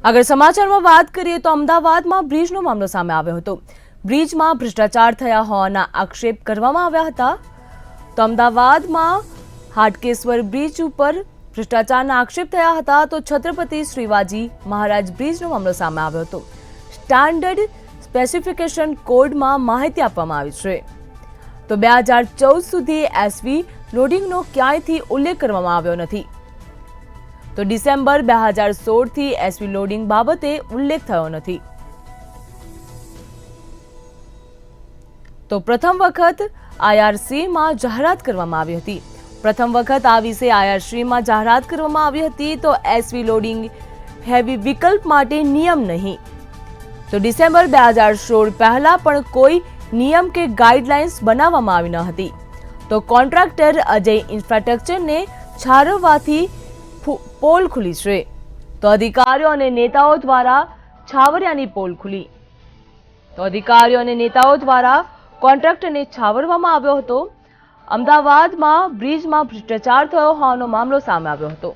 આગળ સમાચારમાં વાત કરીએ તો અમદાવાદમાં બ્રિજનો મામલો સામે આવ્યો હતો। બ્રિજમાં ભ્રષ્ટાચાર થયા હોવાના આક્ષેપ કરવામાં આવ્યા હતા। તો અમદાવાદમાં હાટકેશ્વર બ્રિજ ઉપર ભ્રષ્ટાચારના આક્ષેપ થયા હતા। તો છત્રપતિ શિવાજી મહારાજ બ્રિજનો મામલો સામે આવ્યો હતો। સ્ટાન્ડર્ડ સ્પેસિફિકેશન કોડમાં માહિતી આપવામાં આવી છે। તો 2014 સુધી એસવી લોડિંગનો ક્યાંયથી ઉલ્લેખ કરવામાં આવ્યો નથી। તો ડિસેમ્બર 2016 થી એસવી લોડિંગ બાબતે ઉલ્લેખ થયો નથી। તો પ્રથમ વખત આઈઆરસીમાં જાહેરાત કરવામાં આવી હતી। પ્રથમ વખત આ વિશે આઈઆરસીમાં જાહેરાત કરવામાં આવી હતી। તો એસવી લોડિંગ હેવી વિકલ્પ માટે નિયમ નહીં। તો ડિસેમ્બર 2016 પહેલા પણ કોઈ નિયમ કે ગાઈડલાઇન્સ બનાવવામાં આવી ન હતી। તો કોન્ટ્રાક્ટર અજય ઇન્ફ્રાસ્ટ્રક્ચરને છારવવાથી પોલ ખુલી છે। તો અધિકારીઓ અને નેતાઓ દ્વારા છાવરિયાની પોલ ખુલી। તો અધિકારીઓ અને નેતાઓ દ્વારા કોન્ટ્રાક્ટરને છાવરવામાં આવ્યો હતો। અમદાવાદમાં બ્રિજમાં ભ્રષ્ટાચાર થયો હોવાનો મામલો સામે આવ્યો હતો।